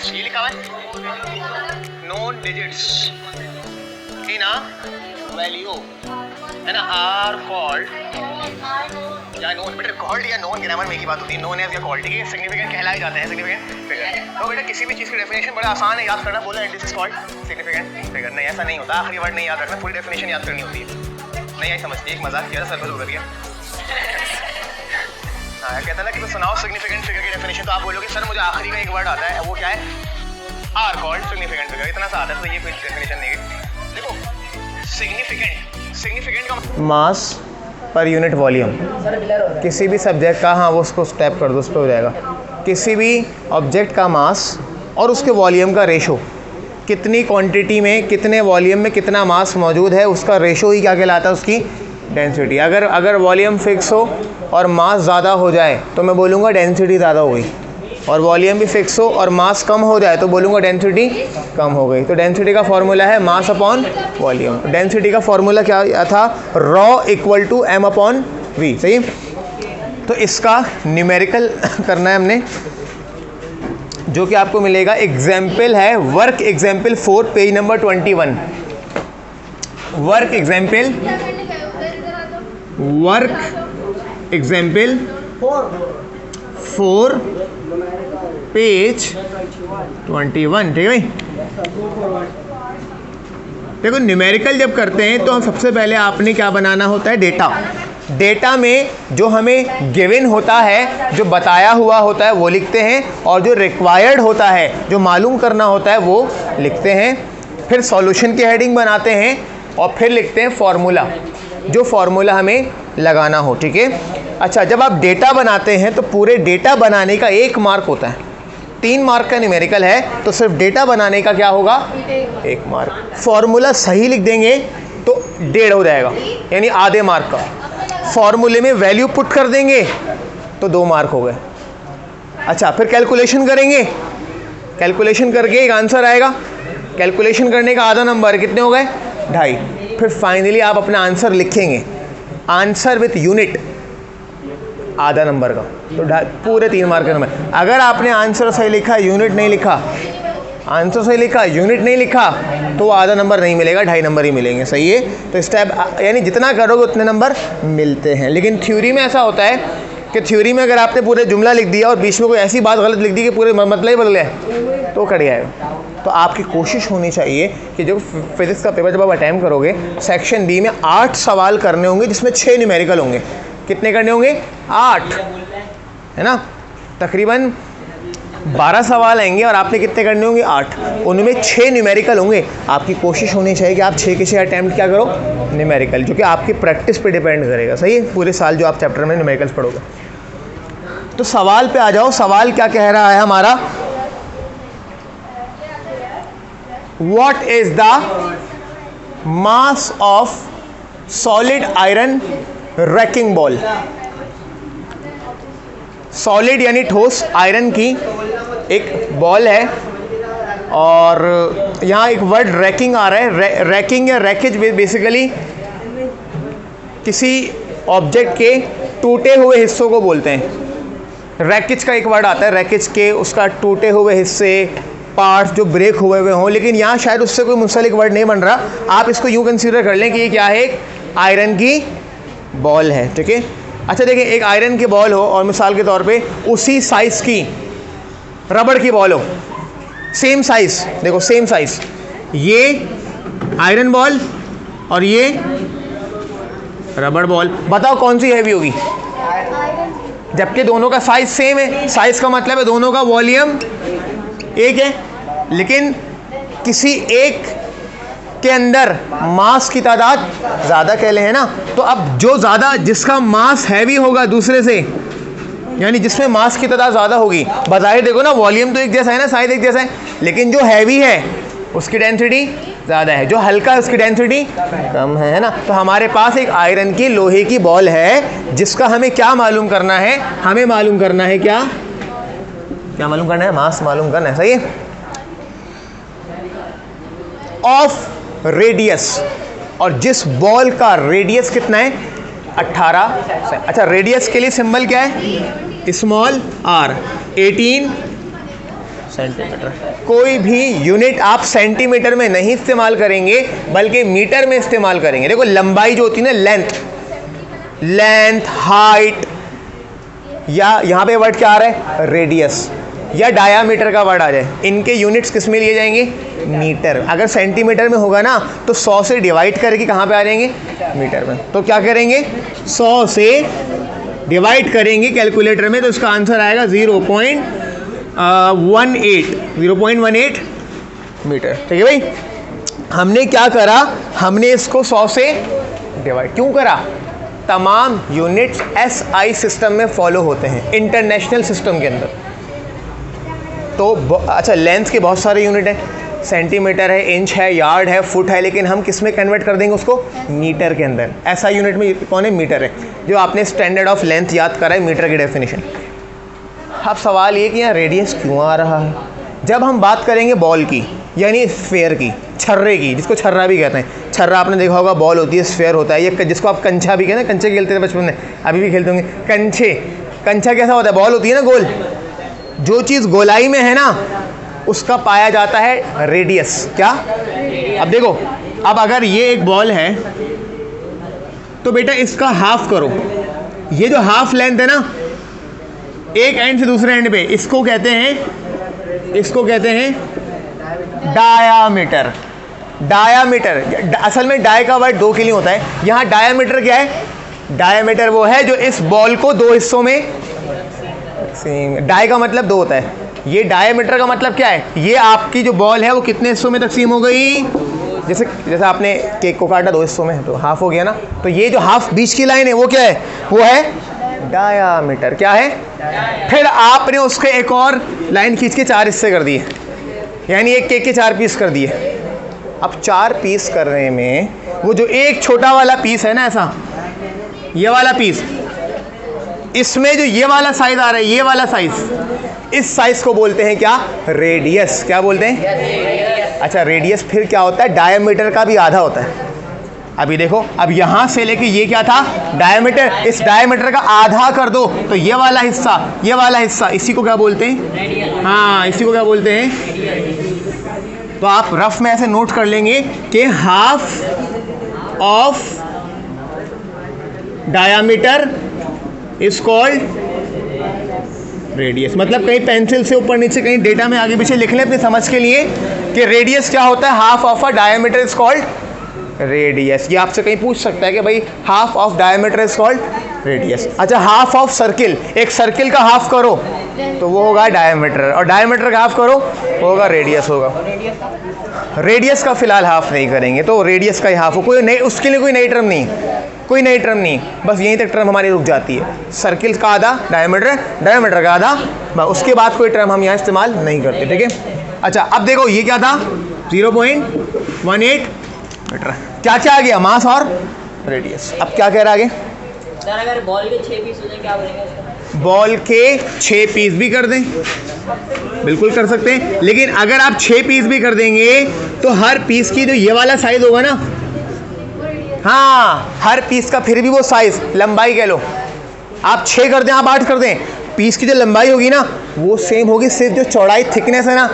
ये लिखा हुआ है known digits in a value है ना आर कॉल्ड या नोन। बेटा कॉल्ड या नोन ग्रामर में की बात होती है, नोन एज या कॉल्ड, ठीक है। सिग्निफिकेंट कहलाए जाते हैं सिग्निफिकेंट फिगर। तो बेटा किसी भी चीज़ की डेफिनेशन बड़ा आसान है याद करना, बोलो and this is called significant figure. नहीं ऐसा नहीं होता, आखिरी वर्ड नहीं याद रखना, पूरी डेफिनेशन याद करनी होती है। नहीं आई समझ, एक मजाक किया सर पर दिया। हाँ कहता ना कि तो सुनाओ सिग्निफिकेंट फिगर की डेफिनेशन, तो आप बोलोगे सर मुझे आखिरी का एक वर्ड आता है, वो क्या है आर कॉल्ड सिग्निफिकेंट फिगर, इतना सा आता है। तो ये कोई डेफिनेशन नहीं है। देखो सिग्निफिकेंट का मास पर यूनिट वॉल्यूम किसी भी सब्जेक्ट का, हाँ वो उसको स्टेप कर दो, उस पर हो जाएगा। किसी भी ऑब्जेक्ट का मास और उसके वॉल्यूम का रेशो, कितनी क्वांटिटी में कितने वॉल्यूम में कितना मास मौजूद है, उसका रेशो ही क्या कहलाता है, उसकी डेंसिटी। अगर वॉल्यूम फिक्स हो और मास ज़्यादा हो जाए तो मैं बोलूँगा डेंसिटी ज़्यादा हो गई, और वॉल्यूम भी फिक्स हो और मास कम हो जाए तो बोलूँगा डेंसिटी कम हो गई। तो डेंसिटी का फॉर्मूला है मास अपॉन वॉल्यूम। डेंसिटी का फॉर्मूला क्या था, rho equal to M upon V, सही। तो इसका न्यूमेरिकल करना है हमने, जो कि आपको मिलेगा, एग्जाम्पल है work example 4 page number 21। Work example four page 21, ठीक है भाई। देखो न्यूमेरिकल जब करते हैं तो हम सबसे पहले आपने क्या बनाना होता है, डेटा में जो हमें गिवन होता है, जो बताया हुआ होता है वो लिखते हैं, और जो रिक्वायर्ड होता है, जो मालूम करना होता है वो लिखते हैं। फिर सॉल्यूशन की हेडिंग बनाते हैं और फिर लिखते हैं फॉर्मूला, जो फॉर्मूला हमें लगाना हो, ठीक है। अच्छा, जब आप डेटा बनाते हैं तो पूरे डेटा बनाने का 1 मार्क होता है। 3 मार्क का न्यूमेरिकल है तो सिर्फ डेटा बनाने का क्या होगा, 1 मार्क। फॉर्मूला सही लिख देंगे तो 1.5 हो जाएगा, यानी आधे मार्क का। फॉर्मूले में वैल्यू पुट कर देंगे तो 2 मार्क हो गए। अच्छा, फिर कैलकुलेशन करेंगे, कैलकुलेशन करके एक आंसर आएगा, कैलकुलेशन करने का आधा नंबर, कितने हो गए, 2.5। फिर फाइनली आप अपना आंसर लिखेंगे, आंसर विथ यूनिट आधा नंबर का, तो पूरे 3 मार्क का नंबर। अगर आपने आंसर सही लिखा, यूनिट नहीं लिखा, आंसर सही लिखा, यूनिट नहीं लिखा, तो आधा नंबर नहीं मिलेगा, 2.5 नंबर ही मिलेंगे, सही है। तो स्टेप यानी जितना करोगे उतने नंबर मिलते हैं। लेकिन थ्योरी में ऐसा होता है कि थ्योरी में अगर आपने पूरे जुमला लिख दिया और बीच में कोई ऐसी बात गलत लिख दी कि पूरे मतलब ही बदल गया तो कट जाएगा। तो आपकी कोशिश होनी चाहिए कि जब फिजिक्स का पेपर जब आप अटैम्प्ट करोगे, सेक्शन बी में 8 सवाल करने होंगे जिसमें 6 न्यूमेरिकल होंगे। कितने करने होंगे, 8, है ना। तकरीबन 12 सवाल आएंगे और आपने कितने करने होंगे, 8। उनमें 6 न्यूमेरिकल होंगे। आपकी कोशिश होनी चाहिए कि आप 6 के 6 अटैम्प्ट क्या करो, न्यूमेरिकल, जो कि आपकी प्रैक्टिस पे डिपेंड करेगा, सही है, पूरे साल जो आप चैप्टर में न्यूमेरिकल्स पढ़ोगे। तो सवाल पे आ जाओ, सवाल क्या कह रहा है हमारा, What is the mass of solid iron wrecking ball? Solid यानी ठोस आयरन की एक बॉल है, और यहाँ एक वर्ड रैकिंग आ रहा है। रैकिंग या रैकेज बेसिकली किसी ऑब्जेक्ट के टूटे हुए हिस्सों को बोलते हैं। रैकेज का एक वर्ड आता है, रैकेज के उसका टूटे हुए हिस्से, पार्ट्स जो ब्रेक हुए हो, लेकिन यहाँ शायद उससे कोई मुंसलिक वर्ड नहीं बन रहा। आप इसको यूँ कंसीडर कर लें कि ये क्या है, एक आयरन की बॉल है, ठीक है। अच्छा देखिए, एक आयरन की बॉल हो और मिसाल के तौर पे उसी साइज़ की रबड़ की बॉल हो, सेम साइज़, देखो सेम साइज़, ये आयरन बॉल और ये रबड़ बॉल, बताओ कौन सी हैवी होगी, जबकि दोनों का साइज़ सेम है। साइज़ का मतलब है दोनों का वॉल्यूम एक है, लेकिन किसी एक के अंदर मास की तादाद ज़्यादा कह लें, है ना। तो अब जो ज़्यादा, जिसका मास हैवी होगा दूसरे से, यानी जिसमें मास की तादाद ज़्यादा होगी, बज़ाहिर देखो ना वॉल्यूम तो एक जैसा है ना, साइज एक जैसा है, लेकिन जो हैवी है उसकी डेंसिटी ज़्यादा है, जो हल्का है उसकी डेंसिटी कम है ना। तो हमारे पास एक आयरन की लोहे की बॉल है, जिसका हमें क्या मालूम करना है, हमें मालूम करना है क्या मालूम करना है, मास मालूम करना है, सही है, ऑफ रेडियस, और जिस बॉल का रेडियस कितना है, 18। अच्छा, रेडियस के लिए सिंबल क्या है, स्मॉल r, 18 सेंटीमीटर। कोई भी यूनिट आप सेंटीमीटर में नहीं इस्तेमाल करेंगे बल्कि मीटर में इस्तेमाल करेंगे। देखो लंबाई जो होती है ना, लेंथ, हाइट, या यहाँ पे वर्ड क्या आ रहा है, रेडियस या डायामीटर का वर्ड आ जाए, इनके यूनिट्स किस में लिए जाएंगे, मीटर। अगर सेंटीमीटर में होगा ना तो 100 से डिवाइड करके कहाँ पे आ जाएंगे, मीटर में। तो क्या करेंगे, 100 से डिवाइड करेंगे कैलकुलेटर में, तो इसका आंसर आएगा 0.18 मीटर। ठीक है भाई, हमने क्या करा, हमने इसको 100 से डिवाइड क्यों करा, तमाम यूनिट्स SI सिस्टम में फॉलो होते हैं, इंटरनेशनल सिस्टम के अंदर। तो अच्छा, लेंथ के बहुत सारे यूनिट हैं, सेंटीमीटर है, इंच है, यार्ड है, फुट है, लेकिन हम किस में कन्वर्ट कर देंगे उसको, मीटर के अंदर। ऐसा यूनिट में कौन है, मीटर है, जो आपने स्टैंडर्ड ऑफ लेंथ याद करा है, मीटर की डेफिनेशन। अब सवाल ये कि यहाँ रेडियस क्यों आ रहा है। जब हम बात करेंगे बॉल की, यानी स्फेयर की, छर्रे की, जिसको छर्रा भी कहते हैं, छर्रा आपने देखा होगा, बॉल होती है, स्फेयर होता है, ये जिसको आप कंचा भी कहते हैं, कंचे खेलते थे बचपन में, अभी भी खेलते होंगे कंचे। कंचा कैसा होता है, बॉल होती है ना गोल, जो चीज़ गोलाई में है ना उसका पाया जाता है रेडियस। क्या, अब देखो, अब अगर ये एक बॉल है तो बेटा इसका हाफ करो, ये जो हाफ लेंथ है ना एक एंड से दूसरे एंड पे, इसको कहते हैं डायामीटर। डायामीटर, असल में डाय का वर्ड 2 के लिए होता है, यहाँ डायामीटर क्या है, डायामीटर वो है जो इस बॉल को 2 हिस्सों में, डाय का मतलब 2 होता है, ये डायामीटर का मतलब क्या है, ये आपकी जो बॉल है वो कितने हिस्सों में तकसीम हो गई, जैसे आपने केक को काटा 2 हिस्सों में तो हाफ हो गया ना, तो ये जो हाफ बीच की लाइन है वो क्या है, वो है डायामीटर। क्या है, फिर आपने उसके एक और लाइन खींच के 4 हिस्से कर दिए, यानी एक केक के 4 पीस कर दिए। अब 4 पीस करने में वो जो एक छोटा वाला पीस है ना, ऐसा ये वाला पीस, इसमें जो ये वाला साइज आ रहा है, ये वाला साइज, इस साइज को बोलते हैं क्या, रेडियस। क्या बोलते हैं, अच्छा रेडियस फिर क्या होता है, डायमीटर का भी आधा होता है। अभी देखो, अब यहाँ से लेके ये क्या था, डायमीटर, इस डायमीटर का आधा कर दो तो ये वाला हिस्सा, इसी को क्या बोलते हैं, हाँ इसी को क्या बोलते हैं। तो आप रफ में ऐसे नोट कर लेंगे कि half of diameter is called radius. मतलब कहीं पेंसिल से ऊपर नीचे, कहीं डेटा में आगे पीछे लिख लें अपनी समझ के लिए कि रेडियस क्या होता है, half of a diameter is called radius. ये आपसे कहीं पूछ सकता है कि भाई half of diameter is called radius. अच्छा, हाफ ऑफ सर्किल, एक सर्किल का हाफ करो तो वो होगा डायमीटर, और डायमीटर का हाफ करो वो होगा रेडियस होगा। रेडियस का फिलहाल हाफ नहीं करेंगे, तो रेडियस का ही हाफ हो, कोई नई, उसके लिए कोई नई टर्म नहीं, कोई नई टर्म नहीं, बस यहीं तक टर्म हमारी रुक जाती है। सर्किल का आधा, डायमीटर का आधा, बस उसके बाद कोई टर्म हम यहाँ इस्तेमाल नहीं करते। ठीक है, अच्छा अब देखो ये क्या था, 0.18 मीटर। क्या क्या आ गया, मास और रेडियस। अब क्या कह रहा आगे, सर अगर बॉल के 6 पीस हो जाए क्या करेंगे उसका? बॉल के 6 पीस भी कर दें, बिल्कुल कर सकते हैं, लेकिन अगर आप 6 पीस भी कर देंगे तो हर पीस की जो ये वाला साइज होगा ना, हाँ हर पीस का फिर भी वो साइज, लंबाई कह लो, आप 6 कर दें, आप 8 कर दें, पीस की जो लंबाई होगी ना वो सेम होगी, सिर्फ जो चौड़ाई, थिकनेस है ना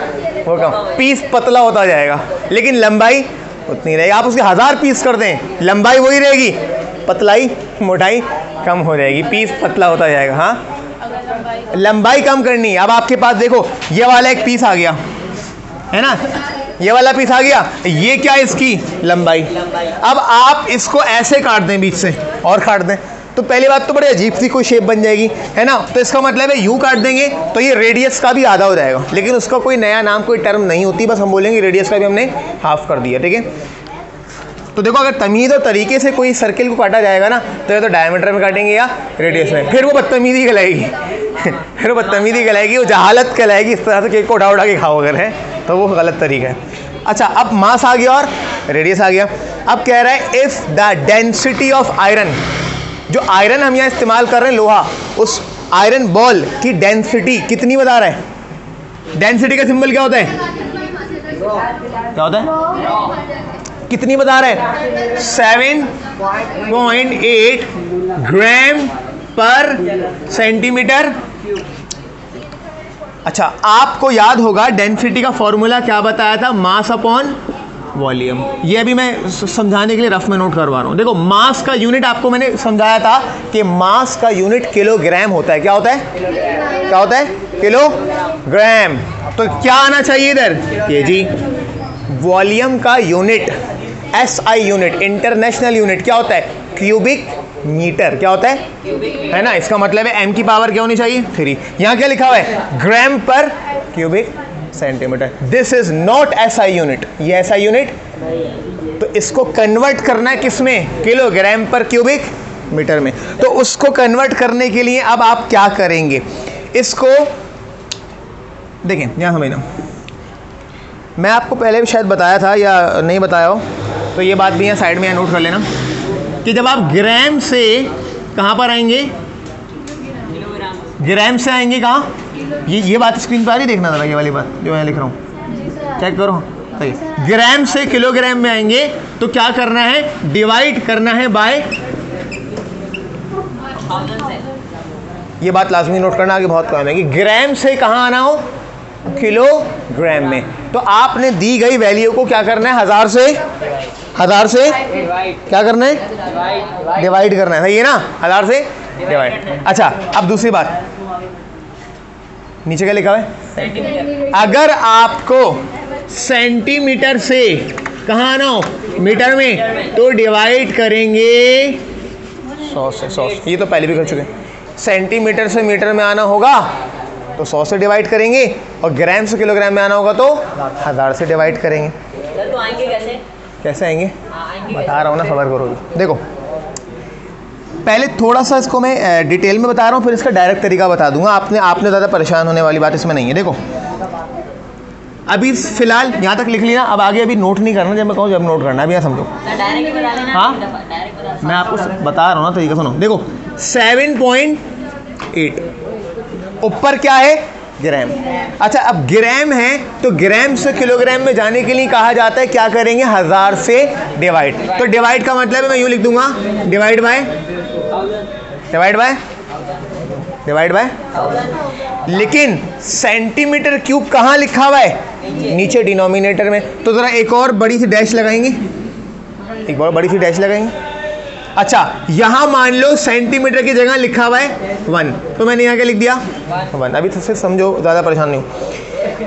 वो कम, पीस पतला होता जाएगा लेकिन लंबाई उतनी रहेगी। आप उसके 1000 पीस कर दें, लंबाई वही रहेगी, पतलाई मोटाई कम हो जाएगी, पीस पतला होता जाएगा। हाँ लंबाई कम करनी। अब आपके पास देखो ये वाला एक पीस आ गया है ना, ये वाला पीस आ गया, ये क्या है, इसकी लंबाई। अब आप इसको ऐसे काट दें बीच से और काट दें तो पहली बात तो बड़ी अजीब सी कोई शेप बन जाएगी, है ना। तो इसका मतलब है यूँ काट देंगे तो ये रेडियस का भी आधा हो जाएगा, लेकिन उसका कोई नया नाम, कोई टर्म नहीं होती, बस हम बोलेंगे रेडियस का भी हमने हाफ कर दिया। ठीक है, तो देखो अगर तमीज़ और तरीके से कोई सर्किल को काटा जाएगा ना तो या तो डायमीटर में काटेंगे या रेडियस में, फिर वो बदतमीज़ी कहलाएगी फिर वो बदतमीज़ी कहलाएगी, वो जहालत कहलाएगी, इस तरह से केक को उठा उठा के खाओ अगर है तो वो गलत तरीका है। अच्छा अब मास आ गया और रेडियस आ गया। अब कह रहा है if the density of iron, जो आयरन हम यहाँ इस्तेमाल कर रहे हैं लोहा, उस आयरन बॉल की डेंसिटी कितनी बता रहा है। डेंसिटी का सिंबल क्या होता है, क्या होता है, कितनी बता रहा है, 7.8 ग्राम पर सेंटीमीटर अच्छा, आपको याद होगा डेंसिटी का फॉर्मूला क्या बताया था, मास अपॉन वॉल्यूम। ये अभी मैं समझाने के लिए रफ में नोट करवा रहा हूँ। देखो, मास का यूनिट आपको मैंने समझाया था कि मास का यूनिट किलोग्राम होता है। क्या होता है? क्या होता है? किलोग्राम। तो क्या आना चाहिए इधर? केजी। वॉल्यूम का unit SI unit, international unit क्या होता है? Cubic metre. क्या होता है ना? इसका मतलब है एम की पावर क्या होनी चाहिए? 3। यहाँ क्या लिखा हुआ है? ग्राम पर cubic centimetre. This is not SI unit. ये एसआई यूनिट, तो इसको कन्वर्ट करना है किस में? किलोग्राम पर क्यूबिक मीटर में। तो उसको कन्वर्ट करने के लिए अब आप क्या करेंगे? इसको देखें, यहाँ समझना, मैं आपको पहले भी शायद बताया था या नहीं बताया हो, तो ये बात भी यहाँ साइड में यहाँ नोट कर लेना कि जब आप ग्राम से कहाँ पर आएंगे? ग्राम से आएंगे कहाँ? ये बात स्क्रीन पर आ रही, देखना जरा, ये वाली बात जो मैं लिख रहा हूँ, चेक करो। सही, ग्राम से किलोग्राम में आएंगे तो क्या करना है? डिवाइड करना है बाय, ये बात लाजमी नोट करना, आगे बहुत काम है कि ग्राम से कहाँ आना हो? किलोग्राम में। तो आपने दी गई वैल्यू को क्या करना है? हजार से क्या करना है? डिवाइड करना है। सही है ना? 1000 से डिवाइड। अच्छा, अब दूसरी बात, नीचे क्या लिखा है? अगर आपको सेंटीमीटर से कहाँ आना हो? मीटर में, तो डिवाइड करेंगे 100 से। 100 ये तो पहले भी कर चुके हैं। सेंटीमीटर से मीटर में आना होगा तो 100 से डिवाइड करेंगे, और ग्राम से किलोग्राम में आना होगा तो 1000 से डिवाइड करेंगे। तो आएंगे कैसे आएंगे? बता रहा हूँ ना, सबर करो। देखो, पहले थोड़ा सा इसको मैं डिटेल में बता रहा हूँ, फिर इसका डायरेक्ट तरीका बता दूंगा। आपने ज़्यादा परेशान होने वाली बात इसमें नहीं है। देखो, अभी फिलहाल यहाँ तक लिख लिया, अब आगे अभी नोट नहीं करना, जब मैं कहूँ जब नोट करना, अभी यहाँ समझो। हाँ, मैं आपको बता रहा हूँ ना तरीका, सुनो। देखो, 7.8 ऊपर क्या है? ग्राम। अच्छा, अब ग्राम है तो ग्राम से किलोग्राम में जाने के लिए कहा जाता है क्या करेंगे? 1000 से डिवाइड। तो डिवाइड का मतलब है, मैं यूँ लिख दूंगा, डिवाइड बाय। लेकिन सेंटीमीटर क्यूब कहाँ लिखा हुआ है? नीचे डिनोमिनेटर में। तो जरा एक और बड़ी सी डैश लगाएंगे, अच्छा, यहाँ मान लो सेंटीमीटर की जगह लिखा हुआ है 1, तो मैंने यहाँ क्या लिख दिया? 1। अभी तो सिर्फ समझो, ज़्यादा परेशान नहीं हो।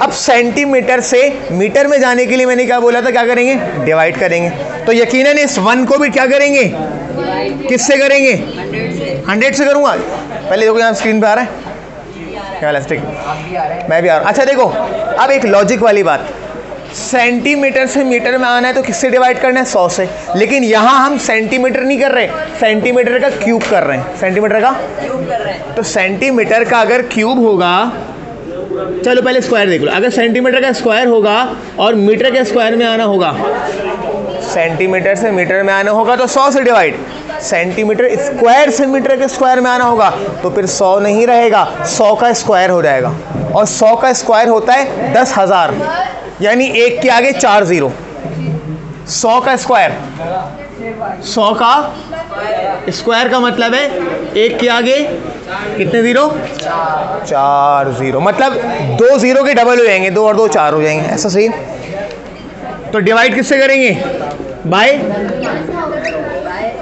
अब सेंटीमीटर से मीटर में जाने के लिए मैंने क्या बोला था? क्या करेंगे? डिवाइड करेंगे। तो यकीनन इस 1 को भी क्या करेंगे? किससे करेंगे? 100 से करूँगा। पहले देखो, यहाँ स्क्रीन पे आ रहा है क्या? ठीक, मैं भी आ रहा हूँ। अच्छा देखो, अब एक लॉजिक वाली बात, सेंटीमीटर से मीटर में आना है तो किससे डिवाइड करना है? 100 से। लेकिन यहाँ हम सेंटीमीटर नहीं कर रहे, सेंटीमीटर का क्यूब कर रहे हैं। सेंटीमीटर का क्यूब कर रहे हैं। तो सेंटीमीटर का अगर क्यूब होगा, चलो पहले स्क्वायर देख लो। अगर सेंटीमीटर का स्क्वायर होगा और मीटर के स्क्वायर में आना होगा, सेंटीमीटर से मीटर में आना होगा तो 100 से डिवाइड। सेंटीमीटर स्क्वायर से मीटर के स्क्वायर में आना होगा तो फिर 100 नहीं रहेगा, 100 का स्क्वायर हो जाएगा। और 100 का स्क्वायर होता है 10,000, यानी 1 के आगे 4 0। 100 का स्क्वायर, 100 का स्क्वायर का मतलब है 1 के आगे कितने 0? 4 0। मतलब 2 0 के डबल हो जाएंगे, 2 और 2 4 हो जाएंगे। ऐसा सही। तो डिवाइड किससे करेंगे? बाय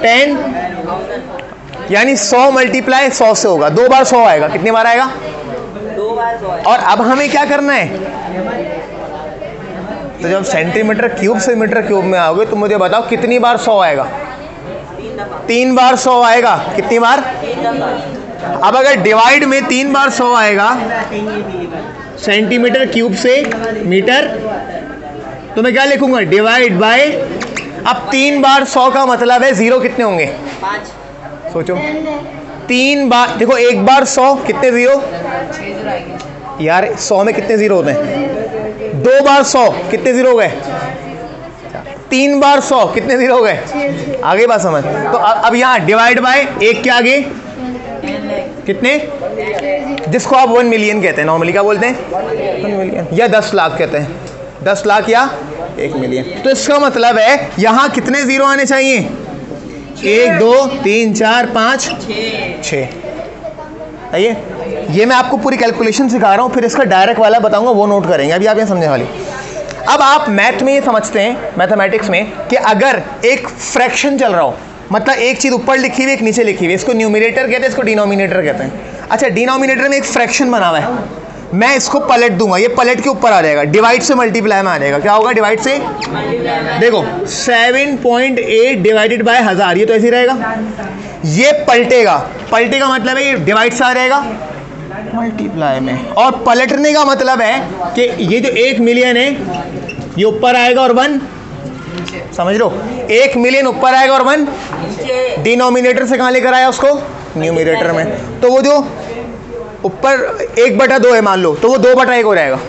10, यानी 100 मल्टीप्लाई 100 से होगा। 2 बार 100 आएगा। कितनी बार आएगा? 2 बार 100। और अब हमें क्या करना है? तो जब सेंटीमीटर क्यूब से मीटर क्यूब में आओगे तो मुझे बताओ कितनी बार 100 आएगा? 3 बार 100 आएगा। कितनी बार? अब अगर डिवाइड में 3 बार 100 आएगा सेंटीमीटर क्यूब से मीटर, तो मैं क्या लिखूंगा? Divide by. अब 3 बार 100 का मतलब है 0 कितने होंगे? 5। सोचो, 3 बार, देखो 1 बार 100 कितने 0? यार 100 में कितने 0 होते हैं? 2 बार 100 कितने 0 हो गए? 3 बार 100 कितने 0 हो गए? आगे बात समझ। तो अब यहाँ डिवाइड बाय 1 के आगे कितने? जिसको आप 1 मिलियन कहते हैं, नॉर्मली क्या बोलते हैं? 1 मिलियन या 10 लाख कहते हैं। 10 लाख या 1 मिलियन। तो इसका मतलब है यहाँ कितने 0 आने चाहिए? 1 2 3 4 5 6। आइए, ये मैं आपको पूरी कैलकुलेशन सिखा रहा हूँ, फिर इसका डायरेक्ट वाला बताऊंगा, वो नोट करेंगे। अभी आप ये समझने वाली। अब आप मैथ में ये समझते हैं, मैथमेटिक्स में, कि अगर एक फ्रैक्शन चल रहा हो, मतलब एक चीज़ ऊपर लिखी हुई एक नीचे लिखी हुई, इसको न्यूमिनेटर कहते हैं, इसको डिनोमिनेटर कहते हैं। अच्छा, डिनोमिनेटर में एक फ्रैक्शन बना हुआ है, मैं इसको पलट दूंगा, ये पलट के ऊपर आ जाएगा, डिवाइड से मल्टीप्लाई में आ जाएगा। क्या होगा डिवाइड से? देखो 7.8 डिवाइडेड बाय 1000, ये तो ऐसे ही रहेगा। ये पलटेगा, पलटेगा मतलब है ये डिवाइड से आ जाएगा मल्टीप्लाई में, और पलटने का मतलब है कि ये जो 1 मिलियन है ये ऊपर आएगा और 1, समझ लो, 1 मिलियन ऊपर आएगा और 1 डिनोमिनेटर से कहाँ लेकर आया उसको? न्यूमिनेटर में। तो वो जो ऊपर 1/2 है मान लो, तो वो 2/1 हो जाएगा।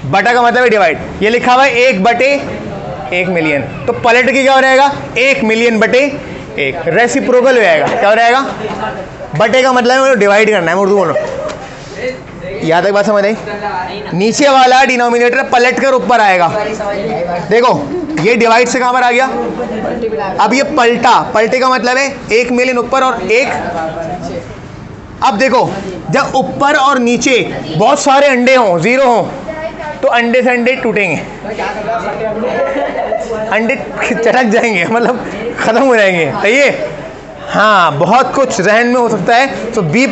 बटा का मतलब है डिवाइड, ये लिखा हुआ है 1/1 मिलियन, तो पलट के क्या हो जाएगा? 1 मिलियन बटे 1, रेसिप्रोकल हो जाएगा। क्या हो जाएगा? बटे का मतलब है डिवाइड करना है, उर्दू बोलो। यहाँ तक बात समझ आई? नीचे वाला डिनोमिनेटर पलट कर ऊपर आएगा। देखो ये डिवाइड से कहाँ पर आ गया? अब ये पलटा, पलटे का मतलब है 1 मिलियन ऊपर और 1। अब देखो जब ऊपर और नीचे बहुत सारे अंडे हों, 0 हों, तो अंडे से अंडे टूटेंगे, अंडे चटक जाएंगे, मतलब खत्म हो जाएंगे। सही है? हाँ, बहुत कुछ जहन में हो सकता है, तो बी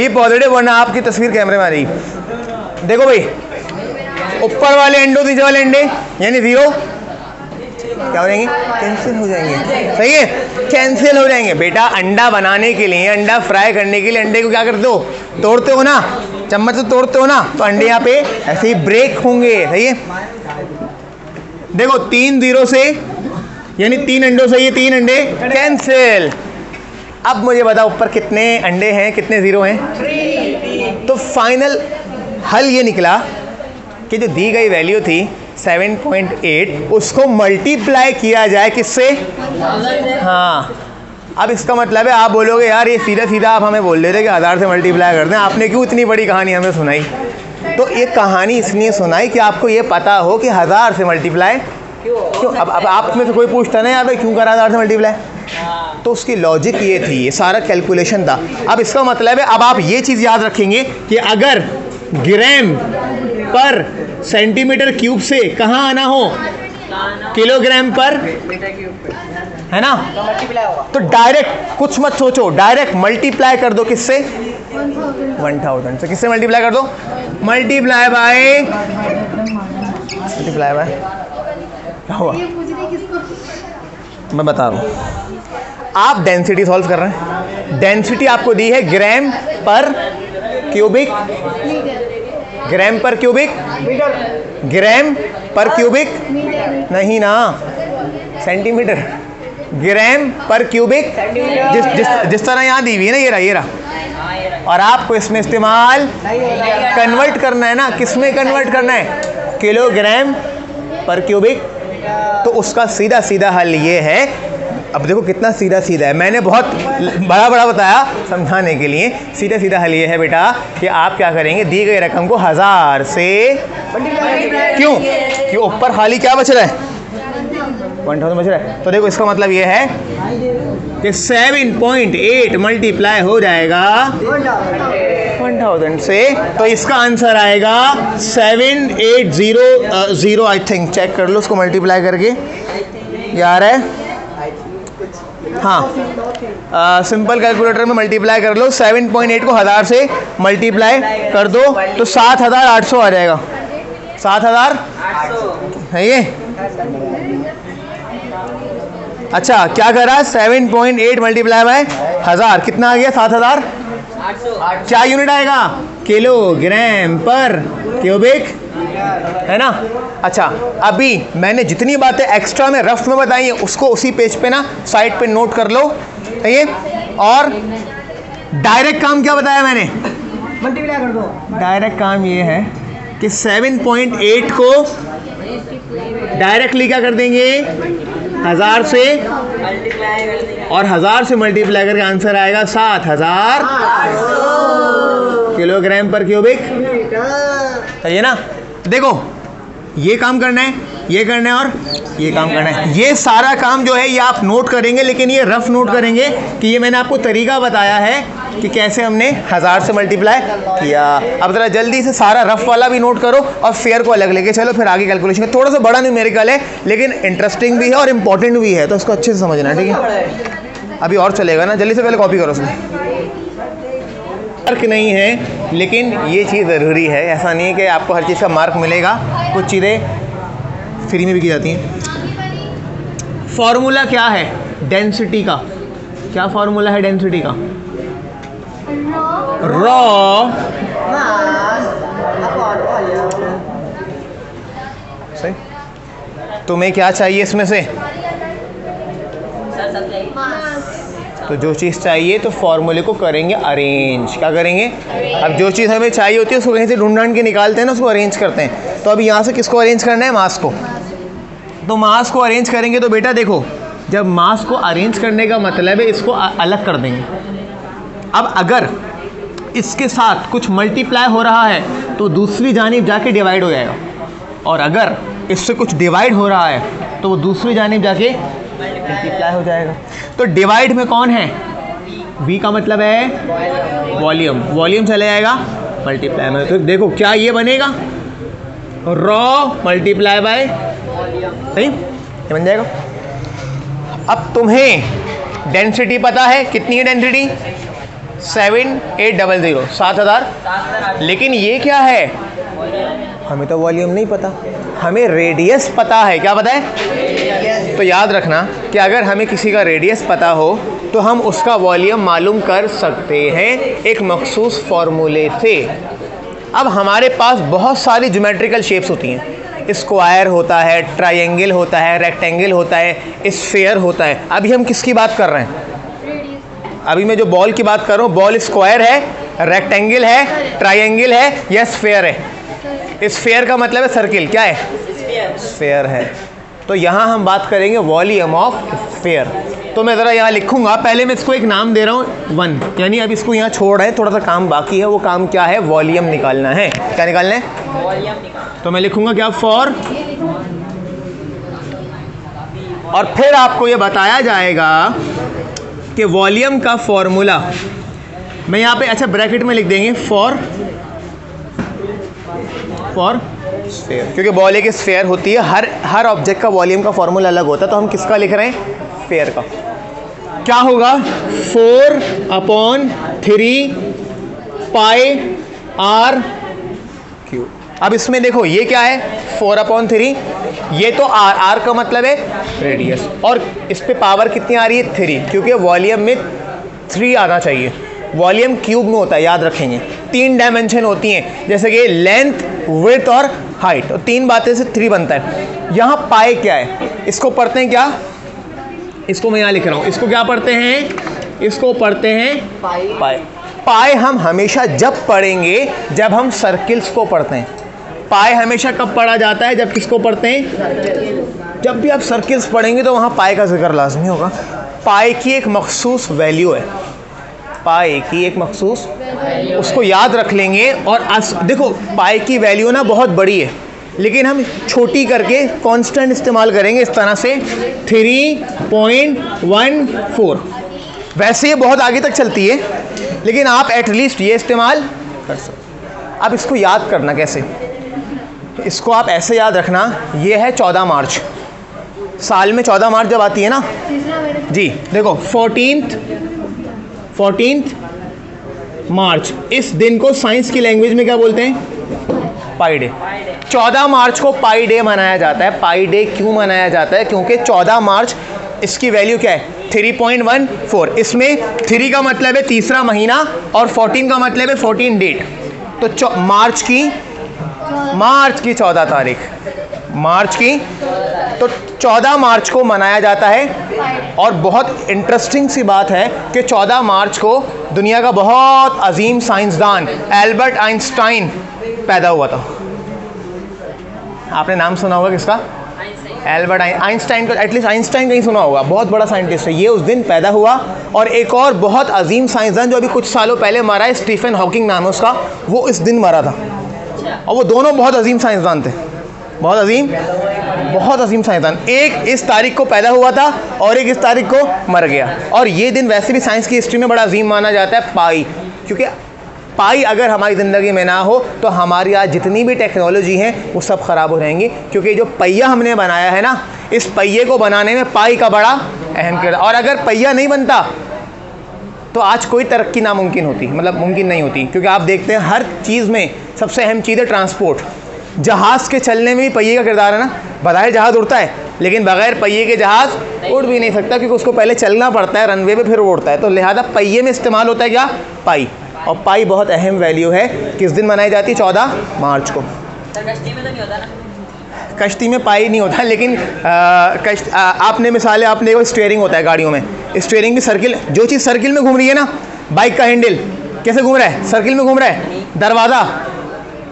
पॉजिटिव, वरना आपकी तस्वीर कैमरे में आ रही। देखो भाई, ऊपर वाले अंडे नीचे वाले अंडे यानी 0 क्या हो जाएंगे? कैंसिल हो जाएंगे। सही है? कैंसिल हो जाएंगे। बेटा अंडा बनाने के लिए, अंडा फ्राई करने के लिए अंडे को क्या करते हो? तोड़ते हो ना, चम्मच से तोड़ते हो ना, तो अंडे यहाँ पे ऐसे ही ब्रेक होंगे। सही है? देखो 3 0 से यानी 3 अंडों से ये 3 अंडे कैंसिल। अब मुझे बताओ ऊपर कितने अंडे हैं, कितने 0 हैं? तो फाइनल हल ये निकला कि जो दी गई वैल्यू थी 7.8, उसको मल्टीप्लाई किया जाए किससे? हाँ, अब इसका मतलब है आप बोलोगे यार ये सीधा सीधा आप हमें बोल देते कि 1000 से मल्टीप्लाई कर दें, आपने क्यों इतनी बड़ी कहानी हमें सुनाई? तो ये कहानी इसलिए सुनाई कि आपको ये पता हो कि 1000 से मल्टीप्लाई क्यों। अब आप में से कोई पूछता नहीं यार क्यों करा 1000 से मल्टीप्लाई, तो उसकी लॉजिक ये थी, ये सारा कैलकुलेशन था। अब इसका मतलब है अब आप ये चीज़ याद रखेंगे कि अगर ग्राम पर सेंटीमीटर क्यूब से कहाँ आना हो? किलोग्राम पर, है ना? तो डायरेक्ट कुछ मत सोचो, डायरेक्ट मल्टीप्लाई कर दो किससे? 1000 से। किससे मल्टीप्लाई कर दो? मल्टीप्लाई बाय क्या हुआ? मैं बता रहा हूँ। आप डेंसिटी सॉल्व कर रहे हैं, डेंसिटी आपको दी है ग्राम पर क्यूबिक, ग्राम पर क्यूबिक, ग्राम पर क्यूबिक नहीं ना, सेंटीमीटर, ग्राम पर क्यूबिक, जिस तरह यहाँ दी हुई है ना, ये रहा, और आपको इसमें इस्तेमाल कन्वर्ट करना है ना, किस में कन्वर्ट करना है? किलोग्राम पर क्यूबिक। तो उसका सीधा सीधा हल ये है, अब देखो कितना सीधा सीधा है, मैंने बहुत बड़ा बताया समझाने के लिए। सीधा सीधा हल ये है बेटा कि आप क्या करेंगे, दी गई रकम को 1000 से क्यों, कि ऊपर खाली क्या बच रहा है? 1000 बच रहा है। तो देखो इसका मतलब ये है कि 7.8 मल्टीप्लाई हो जाएगा 1000 से, तो इसका आंसर आएगा 7800। आई थिंक चेक कर लो उसको मल्टीप्लाई करके, यार है हाँ, सिंपल कैलकुलेटर में मल्टीप्लाई कर लो, 7.8 को 1000 से मल्टीप्लाई कर दो तो 7800 आ जाएगा। 7800 है ये। अच्छा क्या करा? 7.8 मल्टीप्लाई बाय 1000 कितना आ गया? 7800। क्या यूनिट आएगा? किलोग्राम पर क्यूबिक, है ना? अच्छा, अभी मैंने जितनी बातें एक्स्ट्रा में रफ में बताई हैं उसको उसी पेज पे ना साइड पे नोट कर लो, ठीक है? और डायरेक्ट काम क्या बताया मैंने? मल्टीप्लाई कर दो। डायरेक्ट काम ये है कि 7.8 को डायरेक्टली क्या कर देंगे? 1000 से, और 1000 से मल्टीप्लाई करके आंसर आएगा 7000 किलोग्राम पर क्यूबिक, सही है ना? देखो ये काम करना है, ये करना है और ये काम करना है। ये सारा काम जो है ये आप नोट करेंगे, लेकिन ये रफ नोट करेंगे कि ये मैंने आपको तरीका बताया है कि कैसे हमने 1000 से मल्टीप्लाई किया। अब ज़रा जल्दी से सारा रफ वाला भी नोट करो और फेयर को अलग लेके चलो, फिर आगे कैलकुलेशन। थोड़ा सा बड़ा न्यूमेरिकल है लेकिन इंटरेस्टिंग भी है और इम्पॉर्टेंट भी है, तो इसको अच्छे से समझना है, ठीक है। अभी और चलेगा ना, जल्दी से पहले कॉपी करो उसमें। मार्क नहीं है लेकिन ये चीज़ ज़रूरी है, ऐसा नहीं है कि आपको हर चीज़ का मार्क मिलेगा, कुछ चीज़ें फ्री में भी की जाती हैं। फॉर्मूला क्या है डेंसिटी का? क्या फॉर्मूला है डेंसिटी का? रॉ सही। तुम्हें क्या चाहिए इसमें से? तो जो चीज़ चाहिए तो फॉर्मूले को करेंगे अरेंज। क्या करेंगे? अब जो चीज़ हमें चाहिए होती है उसको कहीं से ढूंढ ढूंढ के निकालते हैं ना, उसको अरेंज करते हैं। तो अभी यहाँ से किसको अरेंज करना है? मास को। तो मास को अरेंज करेंगे तो बेटा देखो, जब मास को अरेंज करने का मतलब है इसको अलग कर देंगे। अब अगर इसके साथ कुछ मल्टीप्लाई हो रहा है तो दूसरी जानिब जाके डिवाइड हो जाएगा, और अगर इससे कुछ डिवाइड हो रहा है तो वो दूसरी जानिब जाके मल्टीप्लाई हो जाएगा। तो डिवाइड में कौन है? v का मतलब है वॉल्यूम, वॉल्यूम चले जाएगा मल्टीप्लाई में। तो देखो क्या ये बनेगा, रॉ मल्टीप्लाई बाय सही, ये बन जाएगा। अब तुम्हें डेंसिटी पता है, कितनी है डेंसिटी? 7800, 7000। लेकिन ये क्या है? हमें तो वॉल्यूम नहीं पता, हमें रेडियस पता है। क्या पता है? तो याद रखना कि अगर हमें किसी का रेडियस पता हो तो हम उसका वॉल्यूम मालूम कर सकते हैं एक मखसूस फॉर्मूले से। अब हमारे पास बहुत सारी ज्योमेट्रिकल शेप्स होती हैं, स्क्वायर होता है, ट्रायंगल होता है, रेक्टेंगल होता है, स्फीयर होता है। अभी हम किसकी बात कर रहे हैं? अभी मैं जो बॉल की बात कर रहा हूँ, बॉल स्क्वायर है, रेक्टेंगल है, ट्रायंगल है या स्फीयर है? स्फीयर का मतलब है सर्किल। क्या है? स्फीयर है। तो यहाँ हम बात करेंगे वॉल्यूम ऑफ स्फीयर। तो मैं ज़रा यहाँ लिखूँगा, पहले मैं इसको एक नाम दे रहा हूँ 1, यानी अब इसको यहाँ छोड़ रहे हैं, थोड़ा सा काम बाकी है। वो काम क्या है? वॉल्यूम निकालना है। क्या निकालना है? वॉल्यूम निकालना। तो मैं लिखूँगा क्या? फॉर, और फिर आपको ये बताया जाएगा कि वॉल्यूम का फॉर्मूला मैं यहाँ पे अच्छा ब्रैकेट में लिख देंगे फॉर स्फीयर, क्योंकि बॉल एक स्फीयर होती है। हर ऑब्जेक्ट का वॉल्यूम का फॉर्मूला अलग होता है। तो हम किसका लिख रहे हैं? स्फीयर का। क्या होगा? 4/3 पाई r क्यूब। अब इसमें देखो ये क्या है? 4/3। ये तो r का मतलब है रेडियस, और इस पे पावर कितनी आ रही है? 3, क्योंकि वॉल्यूम में 3 आना चाहिए। वॉल्यूम क्यूब में होता है, याद रखेंगे। 3 डायमेंशन होती हैं, जैसे कि लेंथ, विड्थ और हाइट, और 3 बातें से 3 बनता है। यहाँ पाई क्या है? इसको पढ़ते हैं क्या? इसको मैं यहाँ लिख रहा हूँ, इसको क्या पढ़ते हैं? इसको पढ़ते हैं पाई। पाई हम हमेशा जब पढ़ेंगे जब हम सर्किल्स को पढ़ते हैं। पाई हमेशा कब पढ़ा जाता है? जब किसको पढ़ते हैं? जब भी आप सर्किल्स पढ़ेंगे तो वहाँ पाई का जिक्र लाजमी होगा। पाई की एक मखसूस वैल्यू है, पाई की एक मखसूस, उसको याद रख लेंगे। और देखो पाई की वैल्यू ना बहुत बड़ी है, लेकिन हम छोटी करके कांस्टेंट इस्तेमाल करेंगे इस तरह से 3.14। वैसे ये बहुत आगे तक चलती है, लेकिन आप एटलीस्ट ये इस्तेमाल कर सकते। अब इसको याद करना कैसे? इसको आप ऐसे याद रखना, ये है 14 मार्च। साल में 14 मार्च जब आती है ना जी, देखो 14th मार्च, इस दिन को साइंस की लैंग्वेज में क्या बोलते हैं? पाई डे। 14 मार्च को पाई डे मनाया जाता है। पाई डे क्यों मनाया जाता है? क्योंकि 14 मार्च इसकी वैल्यू क्या है? 3.14। इसमें 3 का मतलब है तीसरा महीना और 14 का मतलब है 14 डेट। तो मार्च की 14 तारीख, मार्च की, तो 14 मार्च को मनाया जाता है। और बहुत इंटरेस्टिंग सी बात है कि 14 मार्च को दुनिया का बहुत अजीम साइंसदान एल्बर्ट आइंस्टाइन पैदा हुआ था। आपने नाम सुना होगा किसका? एल्बर्ट आइंस्टाइन को, एटलीस्ट आइंस्टाइन कहीं सुना होगा, बहुत बड़ा साइंटिस्ट है। ये उस दिन पैदा हुआ। और एक और बहुत अजीम साइंसदान जो अभी कुछ सालों पहले मरा है, स्टीफन हॉकिंग नाम है उसका, वो इस दिन मरा था। और वो दोनों बहुत अजीम साइंसदान थे। बहुत अजीम साइंसदान। एक इस तारीख को पैदा हुआ था और एक इस तारीख को मर गया। और ये दिन वैसे भी साइंस की हिस्ट्री में बड़ा अजीम माना जाता है, पाई, क्योंकि पाई अगर हमारी ज़िंदगी में ना हो तो हमारी आज जितनी भी टेक्नोलॉजी है वो सब ख़राब हो जाएंगी, क्योंकि जो पहिया हमने बनाया है ना, इस पहिए को बनाने में पाई का बड़ा अहम किरदार। और अगर पहिया नहीं बनता तो आज कोई तरक्की नामुमकिन होती, मतलब मुमकिन नहीं होती, क्योंकि आप देखते हैं हर चीज़ में सबसे अहम चीज़ है ट्रांसपोर्ट। जहाज़ के चलने में भी पहिए का किरदार है ना, बग़ैर जहाज़ उड़ता है, लेकिन बग़ैर पहिए के जहाज़ उड़ भी नहीं सकता, क्योंकि उसको पहले चलना पड़ता है रनवे पे, फिर वो उड़ता है। तो लिहाजा पहिए में इस्तेमाल होता है क्या, पाई। और पाई बहुत अहम वैल्यू है। किस दिन मनाई जाती है, 14 मार्च को। कश्ती में तो नहीं होता ना? कश्ती में पाई नहीं होता, लेकिन आपने मिसाल है, आपने वो स्टीयरिंग होता है गाड़ियों में, स्टीयरिंग की सर्किल, जो चीज़ सर्किल में घूम रही है ना, बाइक का हैंडल कैसे घूम रहा है, सर्किल में घूम रहा है। दरवाज़ा,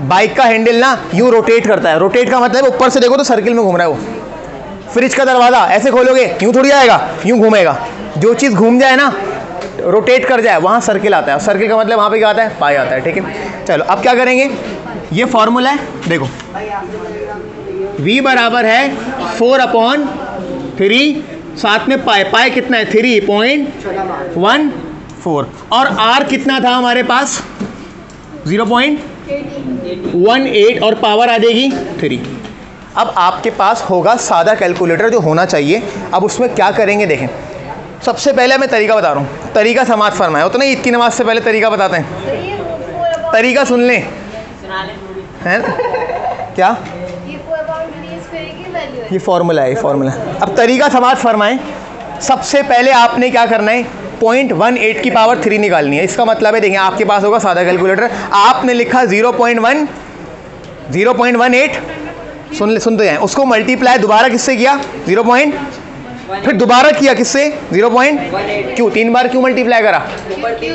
बाइक का हैंडल ना यूँ रोटेट करता है, रोटेट का मतलब ऊपर से देखो तो सर्किल में घूम रहा है वो। फ्रिज का दरवाज़ा ऐसे खोलोगे यूँ थोड़ी आएगा, यूँ घूमेगा। जो चीज़ घूम जाए ना, रोटेट कर जाए, वहाँ सर्किल आता है। सर्किल का मतलब वहाँ पे क्या आता है, पाई आता है। ठीक है, चलो अब क्या करेंगे, ये फॉर्मूला है, देखो v बराबर है 4/3, साथ में पाई, पाई कितना है 3.14, और r कितना था हमारे पास 0.18, और पावर आ जाएगी 3। अब आपके पास होगा सादा कैलकुलेटर जो होना चाहिए। अब उसमें क्या करेंगे देखें, सबसे पहले मैं तरीका बता रहा हूँ, तरीका समाज फरमाया होता ना, ईद की नमाज से पहले तरीका बताते हैं, तरीका सुन लें, हैं क्या, ये फॉर्मूला है, ये फॉर्मूला। अब तरीका समाज फरमाएं, सबसे पहले आपने क्या करना है, 0.18 की पावर 3 निकालनी है। इसका मतलब है, देखिए आपके पास होगा सादा कैलकुलेटर, आपने लिखा 0.18, सुनते जाएं, उसको मल्टीप्लाई दोबारा किससे किया 0. फिर दोबारा किया किससे 0. क्यों 3 बार क्यों मल्टीप्लाई करा,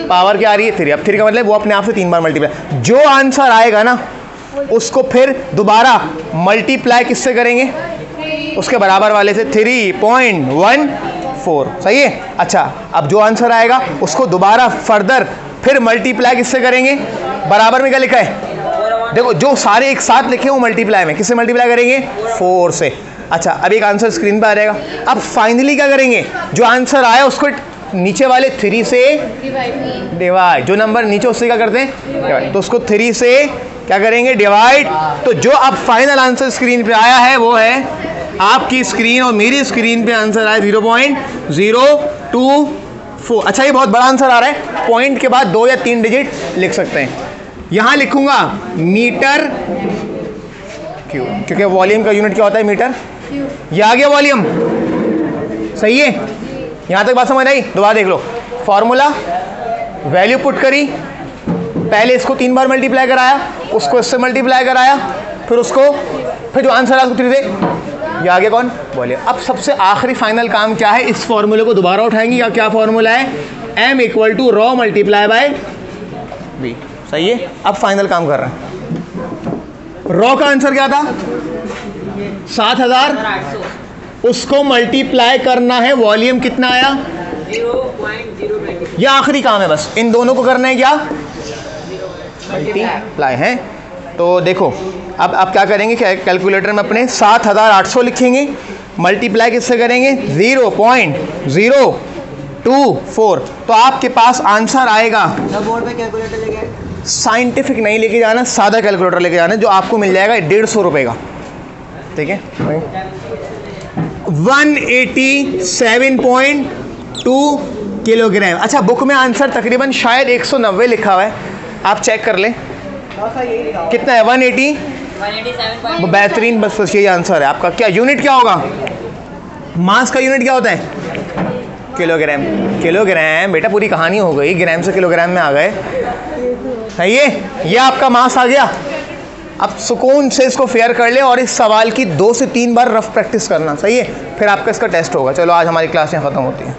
पावर क्या आ रही है 3। अब 3 का मतलब वो अपने आप से 3 बार मल्टीप्लाई, जो आंसर आएगा ना उसको फिर दोबारा मल्टीप्लाई किससे करेंगे, उसके बराबर वाले से 3.14, सही है। अच्छा, अब जो आंसर आएगा उसको दोबारा फर्दर फिर मल्टीप्लाई किससे करेंगे, बराबर में क्या लिखा है, देखो जो सारे एक साथ लिखे वो मल्टीप्लाई में किससे मल्टीप्लाई करेंगे, 4 से। अच्छा, अब एक आंसर स्क्रीन पर आ जाएगा। अब फाइनली क्या करेंगे, जो आंसर आया उसको नीचे वाले 3 से डिवाइड, जो नंबर नीचे उससे क्या करते हैं डिवाइड, तो उसको 3 से क्या करेंगे डिवाइड। तो जो अब फाइनल आंसर स्क्रीन पे आया है वो है, आपकी स्क्रीन और मेरी स्क्रीन पे आंसर आया 0.024। अच्छा, ये बहुत बड़ा आंसर आ रहा है, पॉइंट के बाद 2 या 3 डिजिट लिख सकते हैं। यहाँ लिखूंगा मीटर क्यों, क्योंकि वॉल्यूम का यूनिट क्या होता है, मीटर। ये आ गया वॉल्यूम, सही है, यहाँ तक बात समझ आई। दोबारा देख लो, फॉर्मूला, वैल्यू पुट करी, पहले इसको 3 बार मल्टीप्लाई कराया, उसको इससे मल्टीप्लाई कराया, फिर जो आंसर आया उसको 3 से, ये आ गया कौन, वॉल्यूम। अब सबसे आखिरी फाइनल काम क्या है, इस फॉर्मूले को दोबारा उठाएंगे, या क्या फॉर्मूला है, m = ρ मल्टीप्लाई बाय v, सही है। अब फाइनल काम कर रहे हैं, रॉ का आंसर क्या था 7,000, उसको मल्टीप्लाई करना है, वॉल्यूम कितना आया 0.020। यह आखिरी काम है, बस इन दोनों को करना है क्या, मल्टीप्लाई है। तो देखो अब क्या करेंगे, कैलकुलेटर में अपने 7,800 लिखेंगे, मल्टीप्लाई किससे करेंगे 0.024, तो आपके पास आंसर आएगा। बोर्ड पे कैलकुलेटर लेके आए, साइंटिफिक नहीं लेके जाना, सादा कैलकुलेटर लेके जाना, जो आपको मिल जाएगा 150 रुपये का, ठीक है। 187.2 किलोग्राम। अच्छा, बुक में आंसर तकरीबन शायद 190 लिखा हुआ है, आप चेक कर लें कितना है, 187। बेहतरीन, बस यही आंसर है आपका। क्या यूनिट क्या होगा, मास का यूनिट क्या होता है, किलोग्राम। किलोग्राम बेटा, पूरी कहानी हो गई, ग्राम से किलोग्राम में आ गए, सही है। ये आपका मास आ गया। अब सुकून से इसको फेयर कर ले और इस सवाल की 2 से 3 बार रफ प्रैक्टिस करना, सही है, फिर आपका इसका टेस्ट होगा। चलो आज हमारी क्लास यहाँ ख़त्म होती है।